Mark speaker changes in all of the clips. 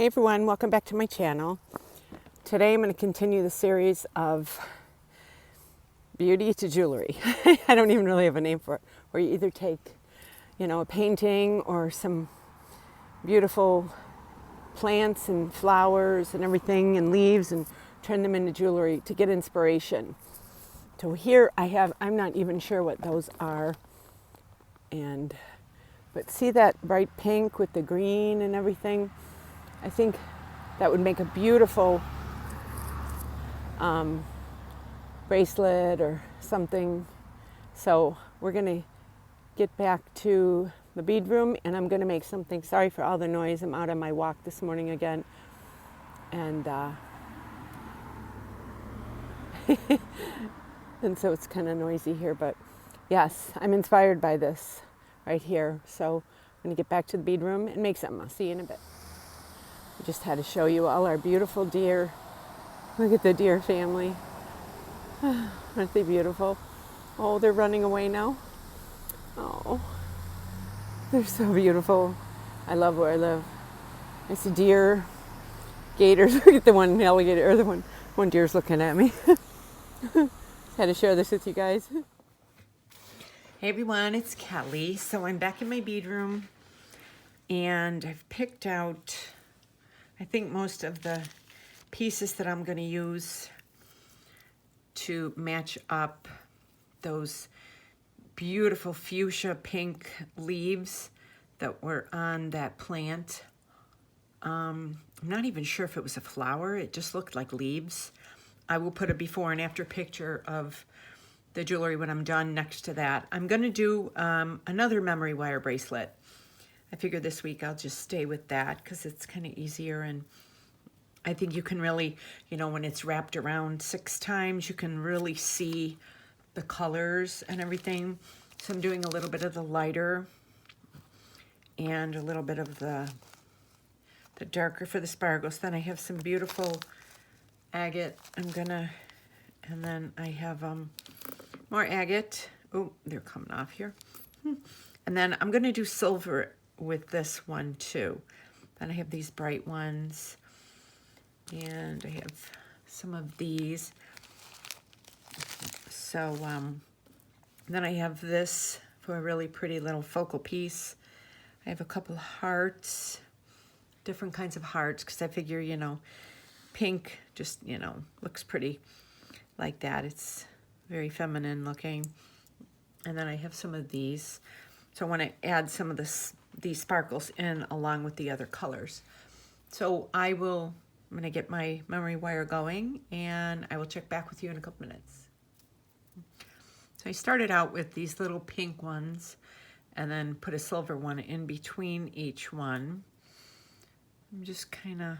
Speaker 1: Hey everyone, welcome back to my channel. Today I'm going to continue the series of beauty to jewelry. I don't even really have a name for it. Where you either take, a painting or some beautiful plants and flowers and everything and leaves and turn them into jewelry to get inspiration. So here I'm not even sure what those are. But see that bright pink with the green and everything? I think that would make a beautiful bracelet or something. So we're going to get back to the bead room and I'm going to make something. Sorry for all the noise. I'm out on my walk this morning again. And and so it's kind of noisy here. But yes, I'm inspired by this right here. So I'm going to get back to the bead room and make something. I'll see you in a bit. I just had to show you all our beautiful deer. Look at the deer family. Aren't they beautiful? Oh, they're running away now. Oh, they're so beautiful. I love where I live. I see deer, gators. Look at the one alligator, or the one deer's looking at me. Had to share this with you guys. Hey everyone, it's Kelly. So I'm back in my bead room and I've picked out, I think, most of the pieces that I'm going to use to match up those beautiful fuchsia pink leaves that were on that plant. I'm not even sure if it was a flower. It just looked like leaves. I will put a before and after picture of the jewelry when I'm done next to that. I'm going to do another memory wire bracelet. I figured this week I'll just stay with that because it's kind of easier, and I think you can really, when it's wrapped around 6 times, you can really see the colors and everything. So I'm doing a little bit of the lighter and a little bit of the darker for the sparkles. Then I have some beautiful agate. And then I have more agate. Oh, they're coming off here. And then I'm gonna do silver with this one too. Then I have these bright ones. And I have some of these. So then I have this for a really pretty little focal piece. I have a couple hearts, different kinds of hearts, because I figure, pink just, looks pretty like that. It's very feminine looking. And then I have some of these. So I want to add some of these sparkles in along with the other colors. So I'm going to get my memory wire going and I will check back with you in a couple minutes. So I started out with these little pink ones and then put a silver one in between each one. I'm just kind of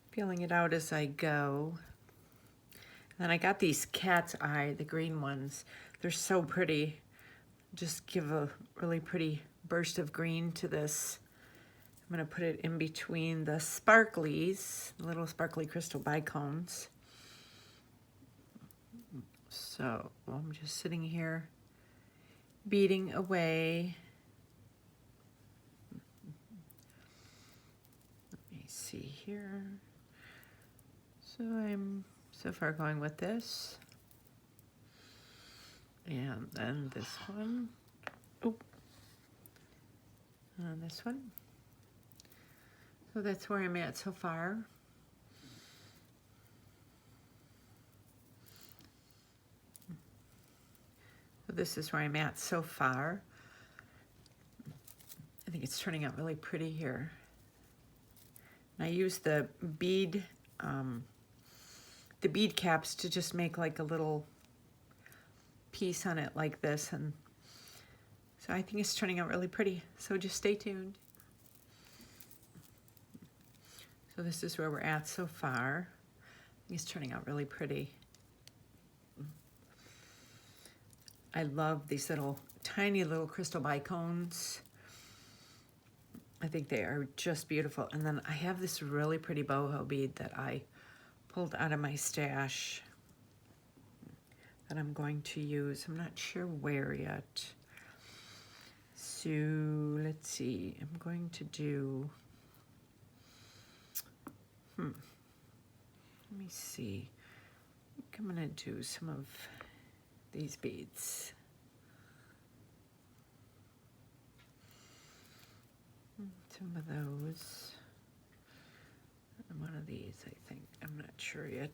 Speaker 1: feeling it out as I go. And then I got these cat's eye, the green ones. They're so pretty. Just give a really pretty burst of green to this. I'm going to put it in between the sparklies, the little sparkly crystal bicones. So I'm just sitting here beading away. Let me see here. So I'm so far going with this. And then this one. Oh. And this one. So that's where I'm at so far. So this is where I'm at so far. I think it's turning out really pretty here. And I use the bead caps to just make like a little piece on it like this. And so I think it's turning out really pretty. So just stay tuned. So this is where we're at so far. It's turning out really pretty. I love these tiny little crystal bicones. I think they are just beautiful. And then I have this really pretty boho bead that I pulled out of my stash that I'm going to use. I'm not sure where yet. do, let's see, I'm going to do, let me see. I think I'm going to do some of these beads. Some of those. And one of these, I think. I'm not sure yet.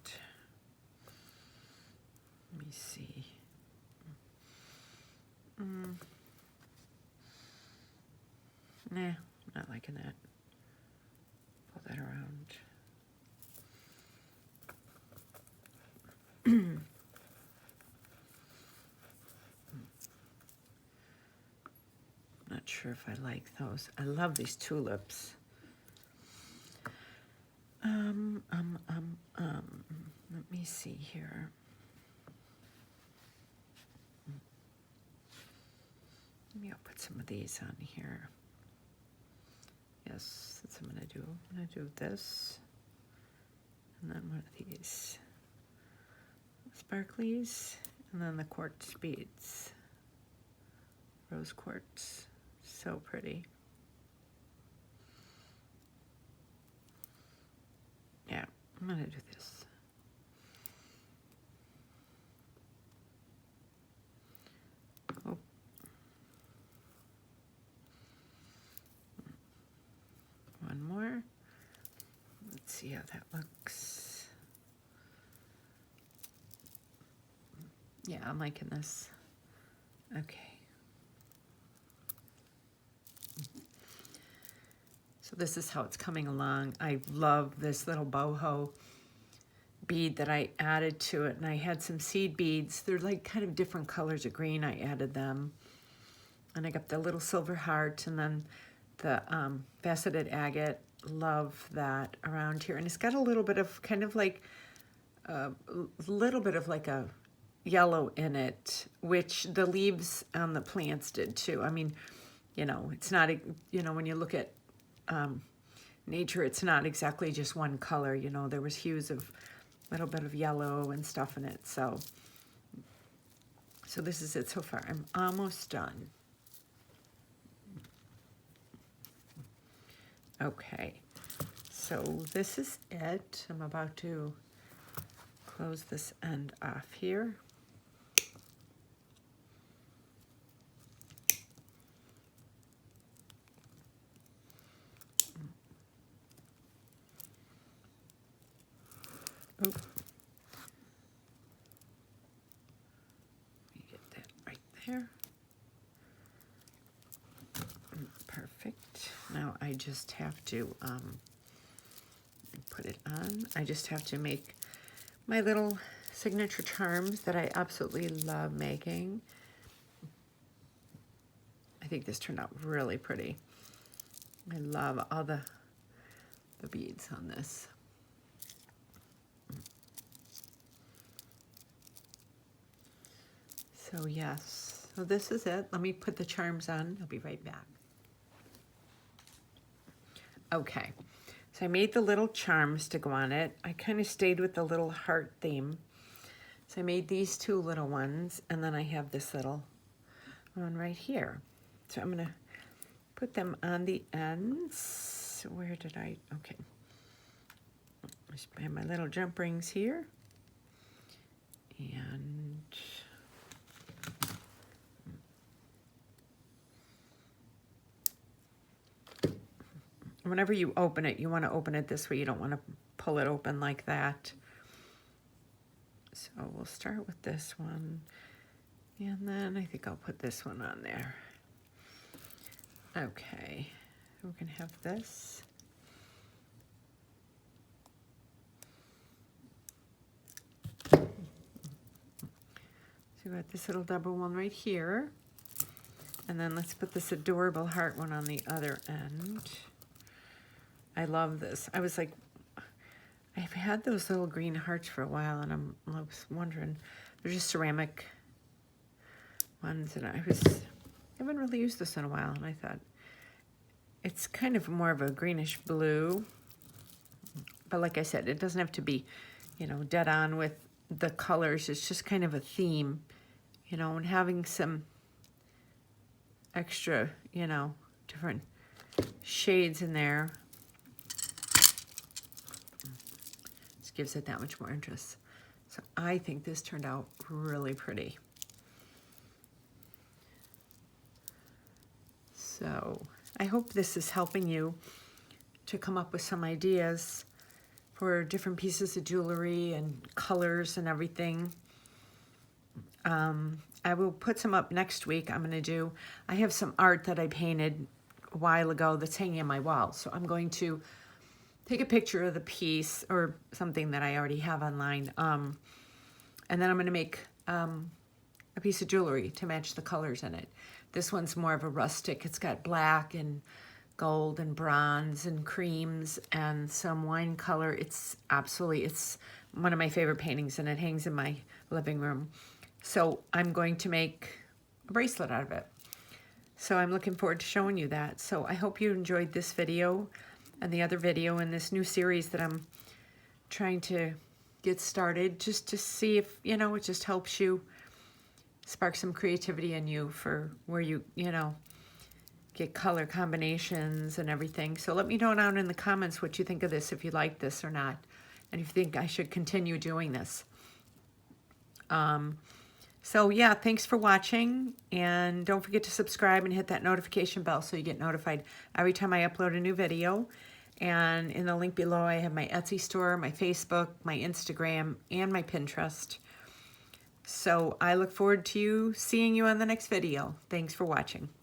Speaker 1: Let me see. Nah, not liking that. Pull that around. Not sure if I like those. I love these tulips. Let me see here. Maybe I'll put some of these on here. Yes, that's what I'm gonna do. I'm gonna do this, and then one of these sparklies, and then the quartz beads. Rose quartz, so pretty. Yeah, I'm gonna do this. Oh. One more. Let's see how that looks. Yeah, I'm liking this. Okay. So this is how it's coming along. I love this little boho bead that I added to it, and I had some seed beads. They're like kind of different colors of green. I added them, and I got the little silver heart, and then the faceted agate. Love that around here, and it's got a little bit of kind of like a little bit of like a yellow in it, which the leaves on the plants did too. I mean, you know, it's not, you know, when you look at nature, it's not exactly just one color. You know, there was hues of a little bit of yellow and stuff in it. So this is it so far. I'm almost done. Okay, so this is it. I'm about to close this end off here. Oh. Let me get that right there. Perfect. Now I just have to put it on. I just have to make my little signature charms that I absolutely love making. I think this turned out really pretty. I love all the beads on this. So yes, so this is it. Let me put the charms on. I'll be right back. Okay, so I made the little charms to go on it. I kind of stayed with the little heart theme. So I made these two little ones, and then I have this little one right here. So I'm gonna put them on the ends. Where did I, okay. I have my little jump rings here. And whenever you open it, you want to open it this way. You don't want to pull it open like that. So we'll start with this one. And then I think I'll put this one on there. Okay, we can have this. So we got this little double one right here. And then let's put this adorable heart one on the other end. I love this. I was like, I've had those little green hearts for a while, and I was wondering, they're just ceramic ones, and I haven't really used this in a while, and I thought, it's kind of more of a greenish blue, but like I said, it doesn't have to be, you know, dead on with the colors. It's just kind of a theme, you know, and having some extra, you know, different shades in there. Just gives it that much more interest. So I think this turned out really pretty. So I hope this is helping you to come up with some ideas for different pieces of jewelry and colors and everything. I will put some up next week. I have some art that I painted a while ago that's hanging on my wall. So I'm going to take a picture of the piece or something that I already have online. And then I'm going to make a piece of jewelry to match the colors in it. This one's more of a rustic. It's got black and gold and bronze and creams and some wine color. It's one of my favorite paintings, and it hangs in my living room. So I'm going to make a bracelet out of it. So I'm looking forward to showing you that. So I hope you enjoyed this video and the other video in this new series that I'm trying to get started, just to see if, you know, it just helps you spark some creativity in you for where you know, get color combinations and everything. So let me know down in the comments what you think of this, if you like this or not, and if you think I should continue doing this. So yeah, thanks for watching, and don't forget to subscribe and hit that notification bell so you get notified every time I upload a new video. And in the link below, I have my Etsy store, my Facebook, my Instagram, and my Pinterest. So I look forward to seeing you on the next video. Thanks for watching.